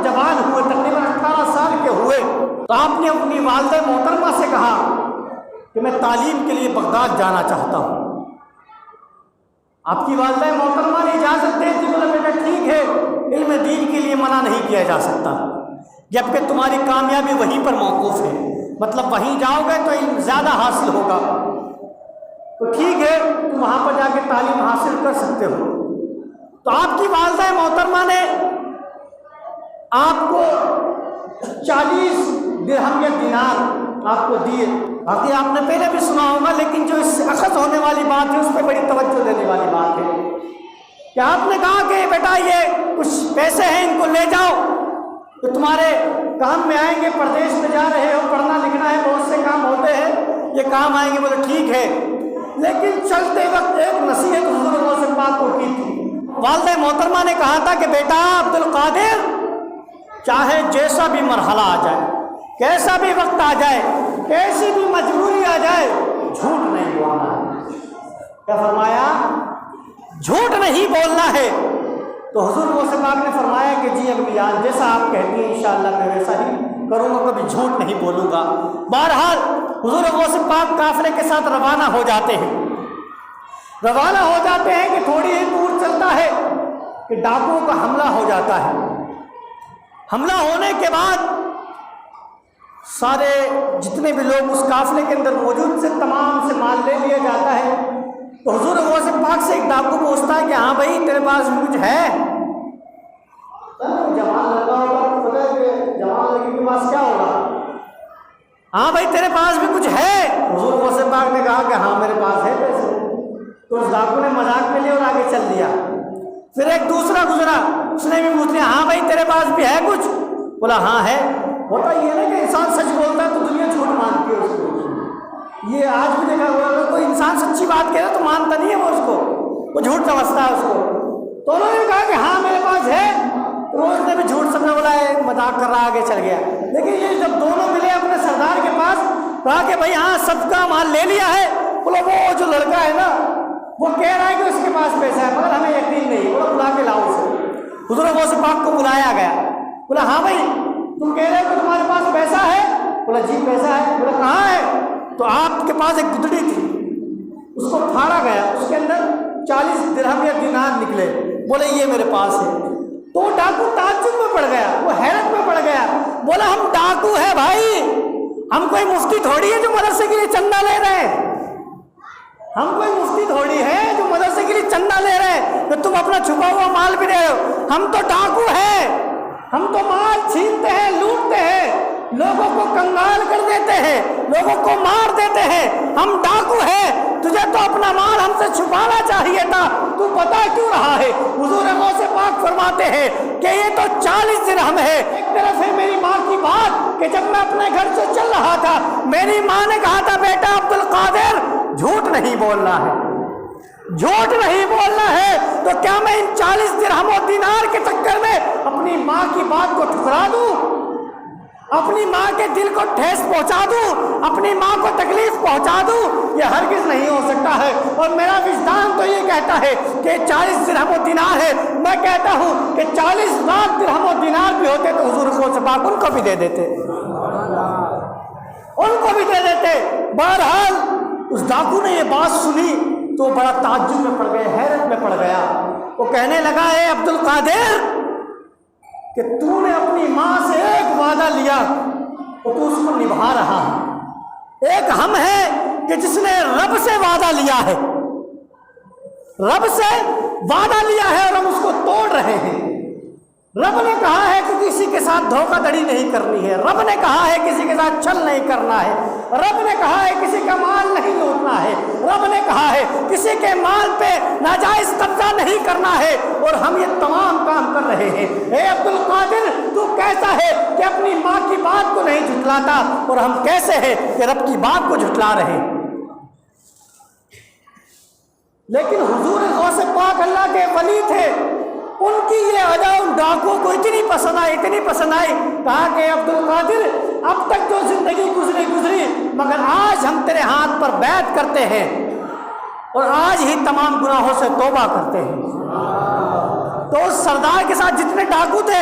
جب جوان ہوئے، تقریباً 18 سال کے ہوئے، تو آپ نے اپنی والدہ محترمہ سے کہا کہ میں تعلیم کے لیے بغداد جانا چاہتا ہوں۔ آپ کی والدہ محترمہ نے اجازت دے دی، بولا بیٹا ٹھیک ہے، علم دین کے لیے منع نہیں کیا جا سکتا، جبکہ تمہاری کامیابی وہیں پر موقوف ہے، مطلب وہیں جاؤ گے تو علم زیادہ حاصل ہوگا، تو ٹھیک ہے تم وہاں پر جا کے تعلیم حاصل کر سکتے ہو۔ تو آپ کی والدہ محترمہ نے آپ کو 40 درہم یا دینار آپ کو دیے۔ باقی آپ نے پہلے بھی سنا ہوگا، لیکن جو اس سے اخذ ہونے والی بات ہے اس پہ بڑی توجہ دینے والی بات ہے کہ آپ نے کہا کہ بیٹا یہ کچھ پیسے ہیں، ان کو لے جاؤ، تو تمہارے کام میں آئیں گے، پردیش میں جا رہے ہو، پڑھنا لکھنا ہے، بہت سے کام ہوتے ہیں، یہ کام آئیں گے۔ بولے ٹھیک ہے، لیکن چلتے وقت ایک نصیحت حضور غوث پاک کو کی تھی۔ والدہ محترمہ نے کہا تھا کہ بیٹا عبد القادر، چاہے جیسا بھی مرحلہ آ جائے، کیسا بھی وقت آ جائے، کیسی بھی مجبوری آ جائے، جھوٹ نہیں بولنا ہے۔ کیا فرمایا؟ جھوٹ نہیں بولنا ہے۔ تو حضور غوث پاک نے فرمایا کہ جی امی جان، جیسا آپ کہتی ہیں انشاءاللہ میں ویسا ہی کروں گا، کبھی جھوٹ نہیں بولوں گا۔ بہرحال حضور غوث پاک قافلے کے ساتھ روانہ ہو جاتے ہیں۔ روانہ ہو جاتے ہیں کہ تھوڑی ہی دور چلتا ہے کہ ڈاکوؤں کا حملہ ہو جاتا ہے۔ حملہ ہونے کے بعد سارے جتنے بھی لوگ اس قافلے کے اندر موجود سے تمام سے مال لے لیا جاتا ہے۔ تو حضور غوث پاک سے ایک ڈاکو پوچھتا ہے کہ ہاں بھائی تیرے پاس کچھ ہے؟ جوان لگا ہوگا، پتہ ہے کہ جوان لڑکی کے پاس کیا ہوگا؟ ہاں بھائی تیرے پاس بھی کچھ ہے؟ حضور غوث پاک نے کہا کہ ہاں میرے پاس ہے پیسے۔ تو اس ڈاکو نے مذاق میں لیا اور آگے چل دیا۔ پھر ایک دوسرا گزرا، اس نے بھی پوچھ لیا ہاں بھائی تیرے پاس بھی ہے کچھ؟ بولا ہاں ہے۔ ہوتا یہ نا کہ انسان سچ بولتا ہے تو دنیا جھوٹ مانتی ہے اس کو۔ یہ آج بھی دیکھا ہوا ہے، کوئی انسان سچی بات کہے تو مانتا نہیں ہے وہ اس کو، وہ جھوٹ سمجھتا ہے اس کو۔ تو انہوں نے کہا کہ ہاں میرے پاس ہے، تو اس نے بھی جھوٹ سمجھا، بولا مذاق کر رہا، آگے چل گیا۔ لیکن یہ جب دونوں ملے اپنے سردار کے پاس، کہا کہ بھائی ہاں سب کا مال لے لیا ہے۔ بولا وہ جو لڑکا ہے نا وہ کہہ رہا ہے کہ اس کے پاس پیسہ ہے، مگر ہمیں یقین نہیں۔ بولا بلا کے لاؤ اسے۔ حضور غوث پاک کو بلایا گیا۔ بولا ہاں بھائی تم کہہ رہے ہو کہ تمہارے پاس پیسہ ہے؟ بولا جی پیسہ ہے۔ بولا کہاں ہے؟ تو آپ کے پاس ایک گدڑی تھی، اس کو پھاڑا گیا، اس کے اندر 40 درہم یا دینار نکلے۔ بولے یہ میرے پاس ہے۔ تو ڈاکو تعجب میں پڑ گیا، وہ حیرت میں پڑ گیا۔ بولا ہم ڈاکو ہے بھائی، ہم کوئی مفتی تھوڑی ہے جو مدرسے کے لیے چندہ لے رہے ہیں، ہم کوئی مفتی تھوڑی ہے جو مدرسے کے لیے چندہ لے رہے ہیں کہ تم اپنا چھپا ہوا مال بھی دے رہے ہو۔ ہم تو ڈاکو ہیں، ہم تو مال چھینتے ہیں، لوٹتے ہیں، لوگوں کو کنگال کر دیتے ہیں، لوگوں کو مار دیتے ہیں، ہم ڈاکو ہیں۔ تجھے تو اپنا مال ہم سے چھپانا چاہیے تھا، تو بتا کیوں رہا ہے؟ حضور غوث پاک فرماتے ہیں کہ یہ تو 40 درہم ہے۔ ایک طرف ہے میری ماں کی بات کہ جب میں اپنے گھر سے چل رہا تھا میری ماں نے کہا تھا بیٹا عبد القادر جھوٹ نہیں بولنا ہے، جھوٹ نہیں بولنا ہے، تو کیا میں ان 40 درہم و دینار کے چکر میں اپنی ماں کی بات کو ٹھکرا دوں، اپنی ماں کے دل کو ٹھیس پہنچا دوں، اپنی ماں کو تکلیف پہنچا دوں؟ یہ ہرگز نہیں ہو سکتا ہے۔ اور میرا وجدان تو یہ کہتا ہے کہ 40 درہم و دینار ہے، میں کہتا ہوں کہ 40 لاکھ درہم و دینار بھی ہوتے تو حضور غوث پاک ان کو بھی دے دیتے، ان کو بھی دے دیتے۔ بہرحال اس ڈاکو نے یہ بات سنی تو بڑا تعجب میں پڑ گیا، حیرت میں پڑ گیا۔ وہ کہنے لگا اے عبد القادر کہ تو نے اپنی ماں سے ایک وعدہ لیا تو تو اس کو نبھا رہا ہے، ایک ہم ہے کہ جس نے رب سے وعدہ لیا ہے، رب سے وعدہ لیا ہے اور ہم اس کو توڑ رہے ہیں۔ رب نے کہا ہے کہ کسی کے ساتھ دھوکہ دڑی نہیں کرنی ہے، رب نے کہا ہے کسی کے ساتھ چھل نہیں کرنا ہے، رب نے کہا ہے کسی کا مال نہیں لوٹنا ہے، رب نے کہا ہے کسی کے مال پہ ناجائز قبضہ نہیں کرنا ہے، اور ہم یہ تمام کام کر رہے ہیں۔ اے عبد القادر تو کیسا ہے کہ اپنی ماں کی بات کو نہیں جھٹلاتا، اور ہم کیسے ہیں کہ رب کی بات کو جھٹلا رہے ہیں؟ لیکن حضور غوث پاک اللہ کے ولی تھے، ان کی یہ ادا ان ڈاکوں کو اتنی پسند آئی، اتنی پسند آئی، کہا کہ عبد القادر اب تک تو زندگی گزری مگر آج ہم تیرے ہاتھ پر بیعت کرتے ہیں اور آج ہی تمام گناہوں سے توبہ کرتے ہیں۔ تو اس سردار کے ساتھ جتنے ڈاکو تھے